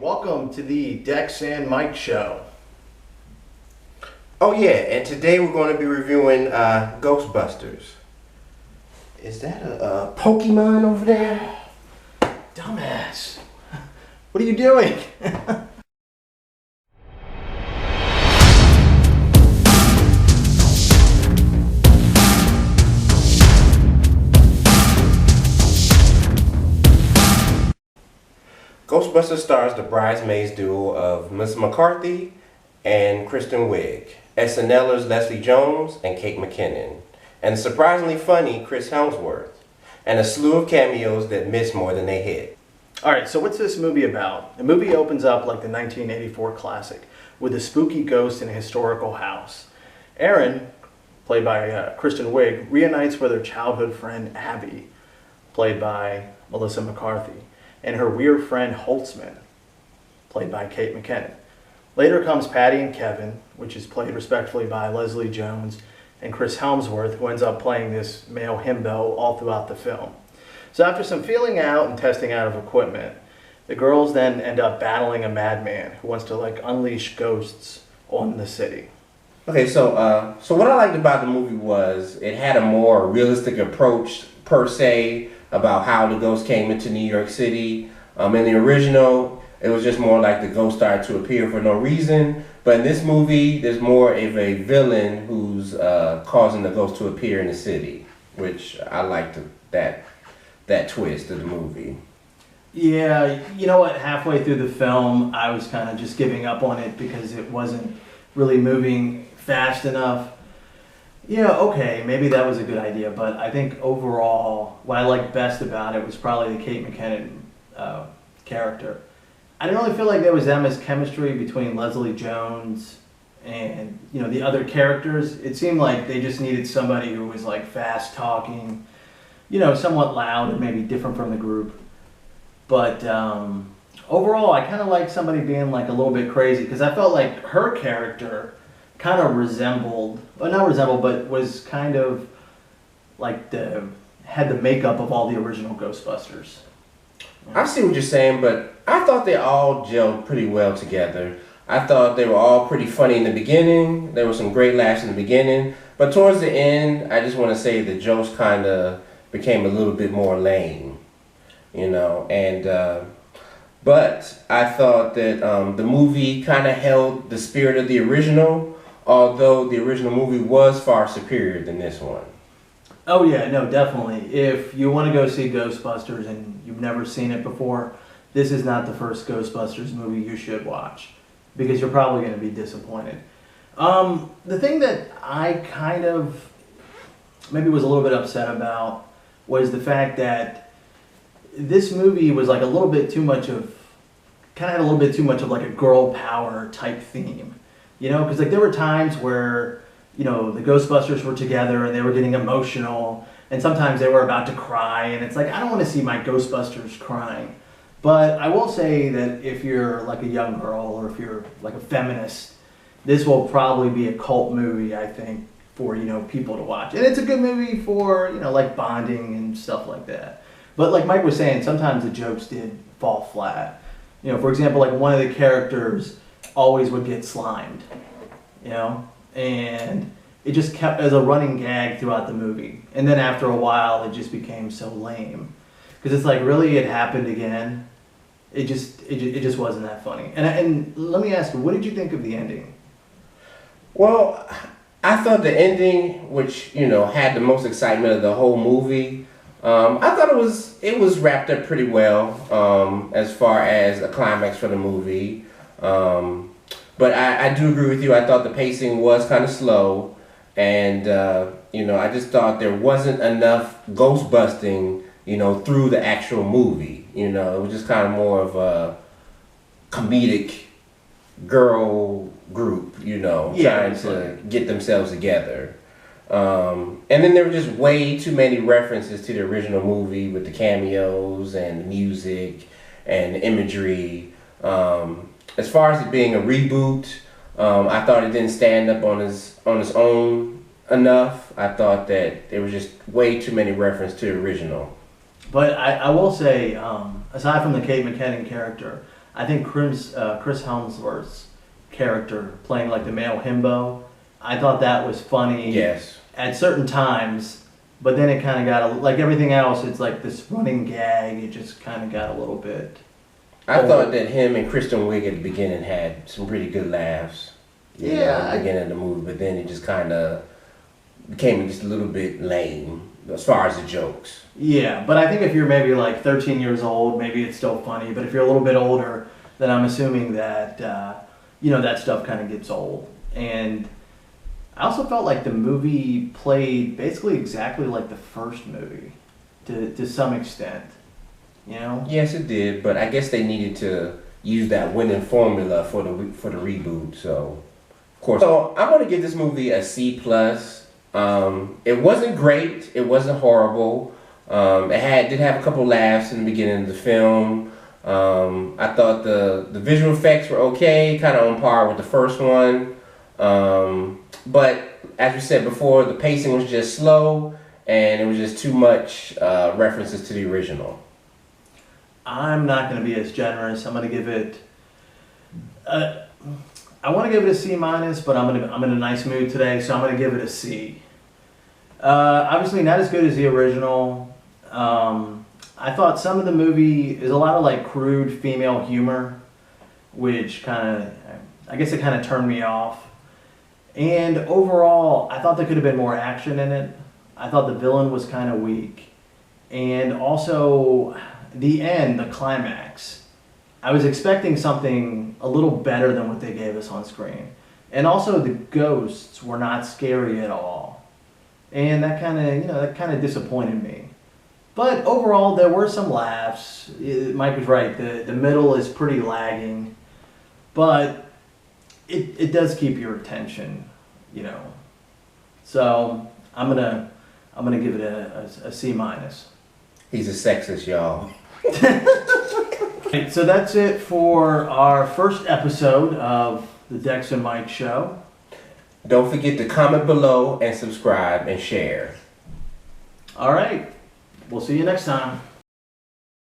welcome to the Dex and Mike show. Oh yeah, and today we're going to be reviewing Ghostbusters. Is that a Pokemon over there? Dumbass. What are you doing? Ghostbusters stars the bridesmaids duo of Miss McCarthy and Kristen Wiig, SNLers Leslie Jones and Kate McKinnon, and the surprisingly funny Chris Helmsworth, and a slew of cameos that miss more than they hit. Alright, so what's this movie about? The movie opens up like the 1984 classic, with a spooky ghost in a historical house. Erin, played by Kristen Wiig, reunites with her childhood friend Abby, played by Melissa McCarthy, and her weird friend Holtzman, played by Kate McKinnon. Later comes Patty and Kevin, which is played respectively by Leslie Jones and Chris Helmsworth, who ends up playing this male himbo all throughout the film. So after some feeling out and testing out of equipment, the girls then end up battling a madman who wants to unleash ghosts on the city. Okay, so what I liked about the movie was it had a more realistic approach per se about how the ghost came into New York City. In the original, it was just more like the ghost started to appear for no reason. But in this movie, there's more of a villain who's causing the ghost to appear in the city, which I liked that twist of the movie. Yeah, you know what? Halfway through the film, I was kind of just giving up on it because it wasn't really moving fast enough. Yeah, okay, maybe that was a good idea, but I think overall, what I liked best about it was probably the Kate McKinnon character. I didn't really feel like there was that much chemistry between Leslie Jones and the other characters. It seemed like they just needed somebody who was fast talking, somewhat loud and maybe different from the group. But overall, I kind of like somebody being a little bit crazy because I felt like her character kind of but was kind of had the makeup of all the original Ghostbusters. I see what you're saying, but I thought they all gelled pretty well together. I thought they were all pretty funny in the beginning. There were some great laughs in the beginning, but towards the end, I just want to say the jokes kind of became a little bit more lame, but I thought that the movie kind of held the spirit of the original, although the original movie was far superior than this one. Oh yeah, no, definitely. If you want to go see Ghostbusters and you've never seen it before, this is not the first Ghostbusters movie you should watch because you're probably going to be disappointed. The thing that I kind of maybe was a little bit upset about was the fact that this movie was had a little bit too much of a girl power type theme. Because there were times where the Ghostbusters were together and they were getting emotional, and sometimes they were about to cry, and it's I don't want to see my Ghostbusters crying. But I will say that if you're a young girl or if you're a feminist, this will probably be a cult movie, I think, for people to watch. And it's a good movie for bonding and stuff like that. But like Mike was saying, sometimes the jokes did fall flat. For example, one of the characters always would get slimed, and it just kept as a running gag throughout the movie. And then after a while, it just became so lame because it's really it happened again. It just wasn't that funny. And let me ask you, what did you think of the ending? Well, I thought the ending, which had the most excitement of the whole movie, I thought it was wrapped up pretty well as far as a climax for the movie. But I do agree with you. I thought the pacing was kind of slow, and I just thought there wasn't enough ghost busting, through the actual movie. It was just kind of more of a comedic girl group, trying to get themselves together. And then there were just way too many references to the original movie with the cameos and the music and the imagery. As far as it being a reboot, I thought it didn't stand up on its own enough. I thought that there was just way too many references to the original. But I will say, aside from the Kate McKinnon character, I think Chris Helmsworth's character playing like the male himbo, I thought that was funny. Yes. At certain times, but then it kind of got like everything else. It's like this running gag. It just kind of got a little bit. I thought that him and Kristen Wiig at the beginning had some pretty good laughs. At the beginning of the movie, but then it just kind of became just a little bit lame as far as the jokes. Yeah, but I think if you're maybe like 13 years old, maybe it's still funny. But if you're a little bit older, then I'm assuming that that stuff kind of gets old. And I also felt like the movie played basically exactly like the first movie, to some extent. Yes, it did, but I guess they needed to use that winning formula for the reboot. So, of course, so I'm gonna give this movie a C+. It wasn't great. It wasn't horrible. It did have a couple laughs in the beginning of the film. I thought the visual effects were okay, kind of on par with the first one. But as we said before, the pacing was just slow, and it was just too much references to the original. I'm not going to be as generous. I'm going to give it. I want to give it a C minus, but I'm in a nice mood today, so I'm going to give it a C. Obviously, not as good as the original. I thought some of the movie is a lot of like crude female humor, which I guess it kind of turned me off. And overall, I thought there could have been more action in it. I thought the villain was kind of weak, and also the end, the climax. I was expecting something a little better than what they gave us on screen. And also the ghosts were not scary at all. And that kind of disappointed me. But overall, there were some laughs. Mike was right. The middle is pretty lagging. But it does keep your attention, So I'm gonna give it a C minus. He's a sexist, y'all. So that's it for our first episode of the Dex and Mike Show. Don't forget to comment below and subscribe and share. All right. We'll see you next time.